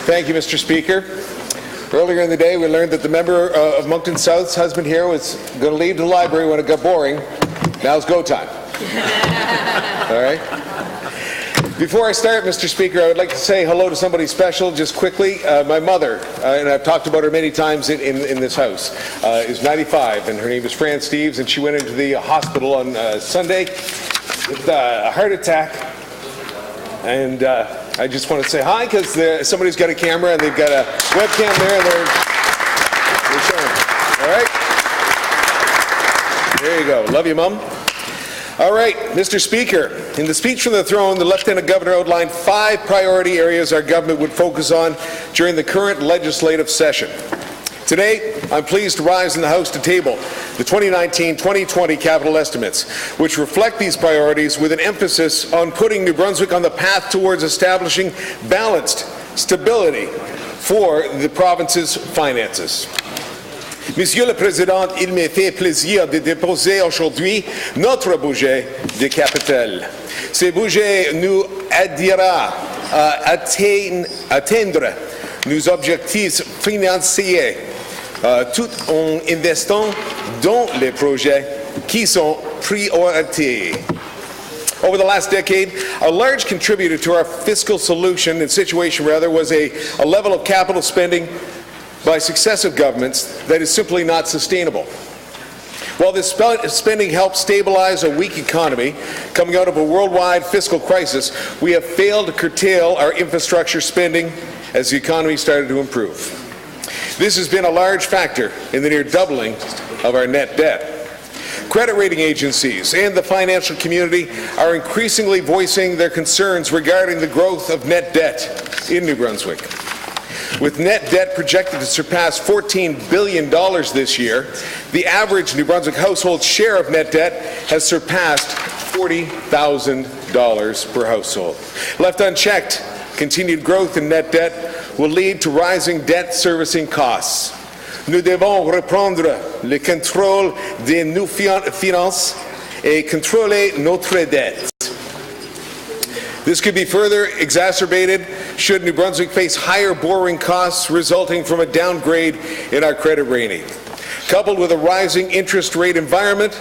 Thank you, Mr. Speaker. Earlier in the day, we learned that the member of Moncton South's husband here was going to leave the library when it got boring. Now's go time. All right? Before I start, Mr. Speaker, I would like to say hello to somebody special just quickly. My mother, and I've talked about her many times in this house, is 95, and her name is Fran Steeves, and she went into the hospital on Sunday with a heart attack. And I just want to say hi because somebody's got a camera and they've got a webcam there and they're showing. All right? There you go. Love you, Mom. All right, Mr. Speaker, in the speech from the throne, the Lieutenant Governor outlined 5 priority areas our government would focus on during the current legislative session. Today, I'm pleased to rise in the House to table the 2019-2020 capital estimates, which reflect these priorities with an emphasis on putting New Brunswick on the path towards establishing balanced stability for the province's finances. Monsieur le Président, il me fait plaisir de déposer aujourd'hui notre budget de capitale. Ce budget nous aidera à atteindre nos objectifs financiers tout en investant dans les projets qui sont prioritaires. Over the last decade, a large contributor to our fiscal solution and situation was a level of capital spending by successive governments that is simply not sustainable. While this spending helped stabilize a weak economy coming out of a worldwide fiscal crisis, we have failed to curtail our infrastructure spending as the economy started to improve. This has been a large factor in the near doubling of our net debt. Credit rating agencies and the financial community are increasingly voicing their concerns regarding the growth of net debt in New Brunswick. With net debt projected to surpass $14 billion this year, the average New Brunswick household share of net debt has surpassed $40,000 per household. Left unchecked, continued growth in net debt will lead to rising debt servicing costs. Nous devons reprendre le contrôle de nos finances et contrôler notre dette. This could be further exacerbated should New Brunswick face higher borrowing costs resulting from a downgrade in our credit rating. Coupled with a rising interest rate environment,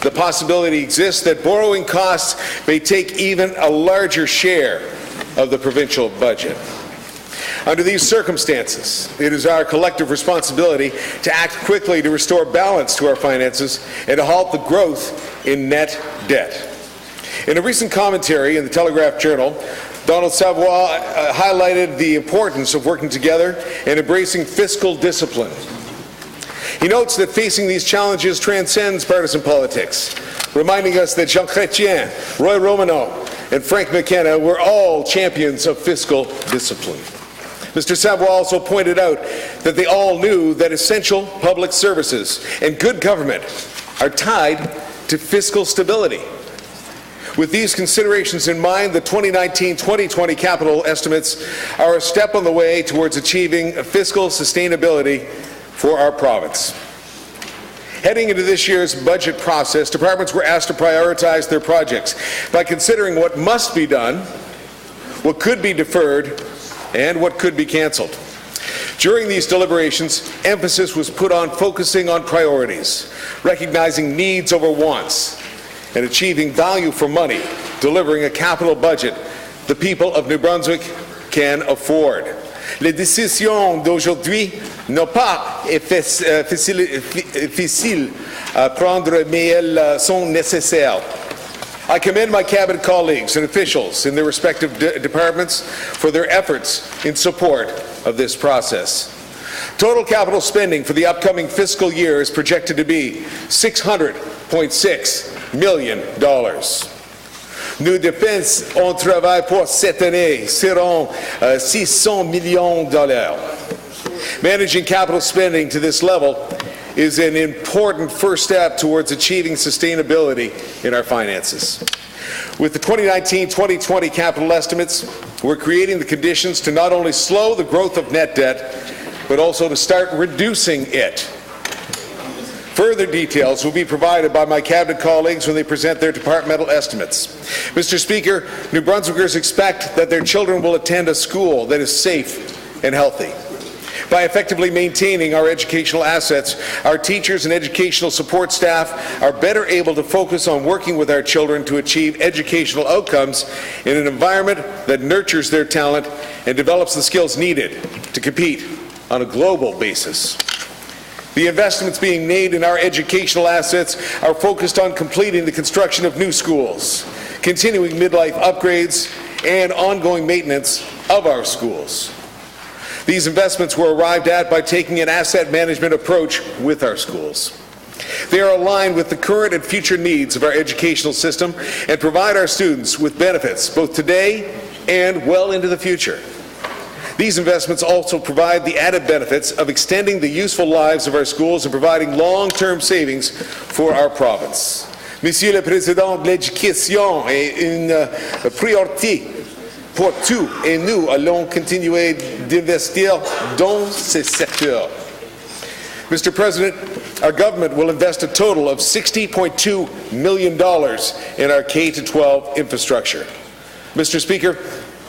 the possibility exists that borrowing costs may take even a larger share of the provincial budget. Under these circumstances, it is our collective responsibility to act quickly to restore balance to our finances and to halt the growth in net debt. In a recent commentary in the Telegraph Journal, Donald Savoy highlighted the importance of working together and embracing fiscal discipline. He notes that facing these challenges transcends partisan politics, reminding us that Jean Chrétien, Roy Romano, and Frank McKenna were all champions of fiscal discipline. Mr. Savoy also pointed out that they all knew that essential public services and good government are tied to fiscal stability. With these considerations in mind, the 2019-2020 capital estimates are a step on the way towards achieving fiscal sustainability for our province. Heading into this year's budget process, departments were asked to prioritize their projects by considering what must be done, what could be deferred, and what could be cancelled. During these deliberations, emphasis was put on focusing on priorities, recognizing needs over wants, and achieving value for money, delivering a capital budget the people of New Brunswick can afford. Les décisions d'aujourd'hui n'ont pas été faciles à prendre, mais elles sont nécessaires. I commend my cabinet colleagues and officials in their respective departments for their efforts in support of this process. Total capital spending for the upcoming fiscal year is projected to be $600.6 million. Nos dépenses en travail pour cette année seront $600 million. Managing capital spending to this level is an important first step towards achieving sustainability in our finances. With the 2019-2020 capital estimates, we're creating the conditions to not only slow the growth of net debt, but also to start reducing it. Further details will be provided by my cabinet colleagues when they present their departmental estimates. Mr. Speaker, New Brunswickers expect that their children will attend a school that is safe and healthy. By effectively maintaining our educational assets, our teachers and educational support staff are better able to focus on working with our children to achieve educational outcomes in an environment that nurtures their talent and develops the skills needed to compete on a global basis. The investments being made in our educational assets are focused on completing the construction of new schools, continuing midlife upgrades, and ongoing maintenance of our schools. These investments were arrived at by taking an asset management approach with our schools. They are aligned with the current and future needs of our educational system and provide our students with benefits both today and well into the future. These investments also provide the added benefits of extending the useful lives of our schools and providing long-term savings for our province. Monsieur le Président, l'éducation est une priorité pour tous et nous allons continuer d'investir dans ce secteur. Mr. President, our government will invest a total of $60.2 million in our K-12 infrastructure. Mr. Speaker,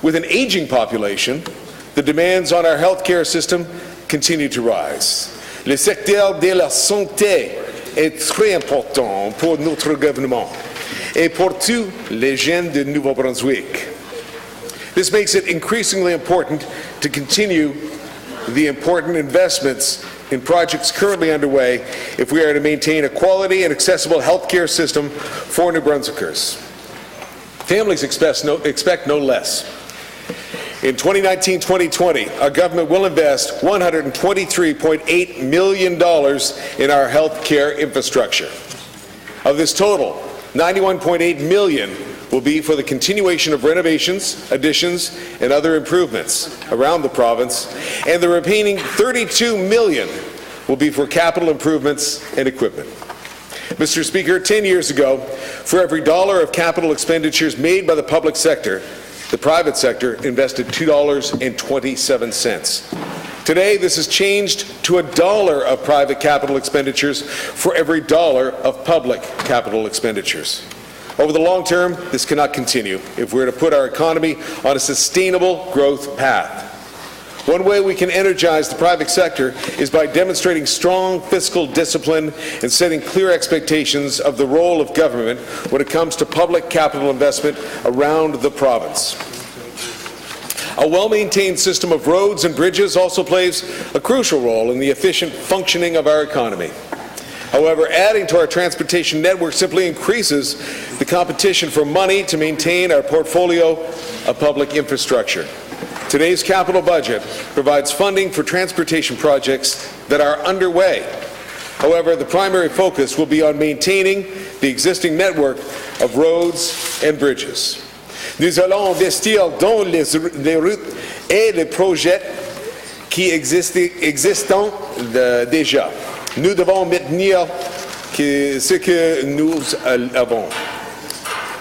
with an aging population, the demands on our healthcare system continue to rise. Le secteur de la santé est très important pour notre gouvernement et pour tous les jeunes de Nouveau-Brunswick. This makes it increasingly important to continue the important investments in projects currently underway if we are to maintain a quality and accessible healthcare system for New Brunswickers. Families expect no less. In 2019-2020, our government will invest $123.8 million in our healthcare infrastructure. Of this total, $91.8 million will be for the continuation of renovations, additions, and other improvements around the province, and the remaining $32 million will be for capital improvements and equipment. Mr. Speaker, 10 years ago, for every dollar of capital expenditures made by the public sector, the private sector invested $2.27. Today, this has changed to $1 of private capital expenditures for every dollar of public capital expenditures. Over the long term, this cannot continue if we're to put our economy on a sustainable growth path. One way we can energize the private sector is by demonstrating strong fiscal discipline and setting clear expectations of the role of government when it comes to public capital investment around the province. A well-maintained system of roads and bridges also plays a crucial role in the efficient functioning of our economy. However, adding to our transportation network simply increases the competition for money to maintain our portfolio of public infrastructure. Today's capital budget provides funding for transportation projects that are underway. However, the primary focus will be on maintaining the existing network of roads and bridges. Nous allons investir dans les routes et les projets qui existent déjà. Nous devons maintenir ce que nous avons.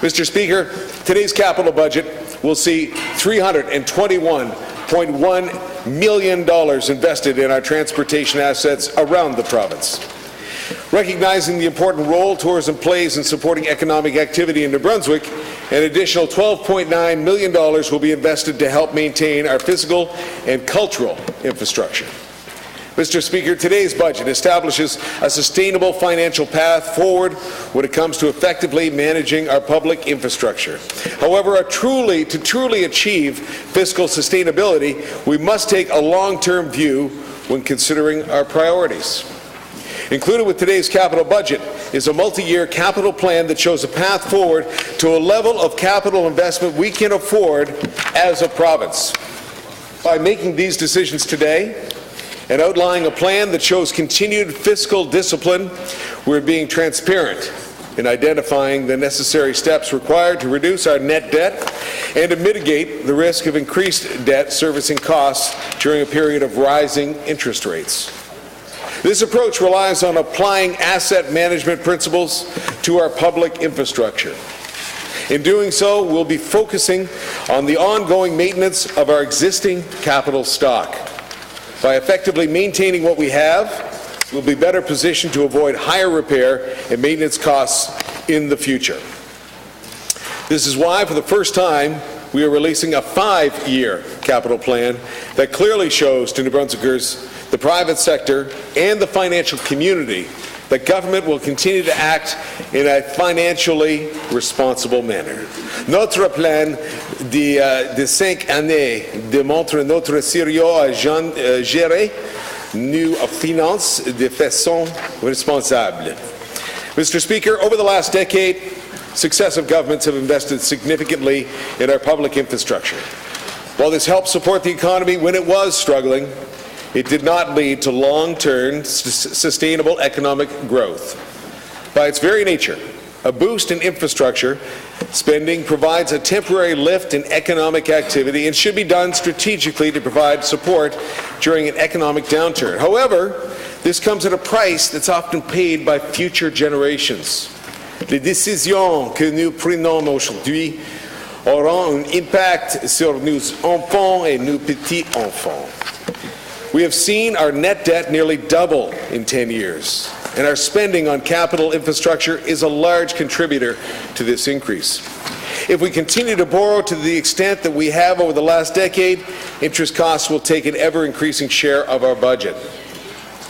Mr. Speaker, today's capital budget will see $321.1 million invested in our transportation assets around the province. Recognizing the important role tourism plays in supporting economic activity in New Brunswick, an additional $12.9 million will be invested to help maintain our physical and cultural infrastructure. Mr. Speaker, today's budget establishes a sustainable financial path forward when it comes to effectively managing our public infrastructure. However, to truly achieve fiscal sustainability, we must take a long-term view when considering our priorities. Included with today's capital budget is a multi-year capital plan that shows a path forward to a level of capital investment we can afford as a province. By making these decisions today, and outlining a plan that shows continued fiscal discipline, we're being transparent in identifying the necessary steps required to reduce our net debt and to mitigate the risk of increased debt servicing costs during a period of rising interest rates. This approach relies on applying asset management principles to our public infrastructure. In doing so, we'll be focusing on the ongoing maintenance of our existing capital stock. By effectively maintaining what we have, we'll be better positioned to avoid higher repair and maintenance costs in the future. This is why, for the first time, we are releasing a 5-year capital plan that clearly shows to New Brunswickers, the private sector, and the financial community that government will continue to act in a financially responsible manner. Notre plan de 5 années démontre notre sérieux à gérer nos finances de façon responsable. Mr. Speaker, over the last decade, successive governments have invested significantly in our public infrastructure. While this helped support the economy when it was struggling, it did not lead to long-term sustainable economic growth. By its very nature, a boost in infrastructure spending provides a temporary lift in economic activity and should be done strategically to provide support during an economic downturn. However, this comes at a price that's often paid by future generations. Les décisions que nous prenons aujourd'hui auront un impact sur nos enfants et nos petits-enfants. We have seen our net debt nearly double in 10 years, and our spending on capital infrastructure is a large contributor to this increase. If we continue to borrow to the extent that we have over the last decade, interest costs will take an ever-increasing share of our budget.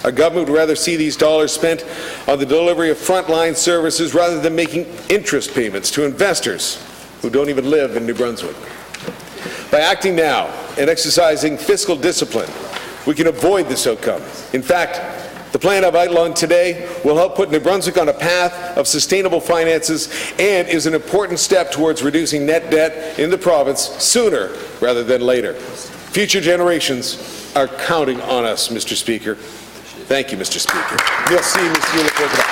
Our government would rather see these dollars spent on the delivery of frontline services rather than making interest payments to investors who don't even live in New Brunswick. By acting now and exercising fiscal discipline, we can avoid this outcome. In fact, the plan I've outlined today will help put New Brunswick on a path of sustainable finances and is an important step towards reducing net debt in the province sooner rather than later. Future generations are counting on us, Mr. Speaker. Thank you, Mr. Speaker. Merci, Monsieur le Président.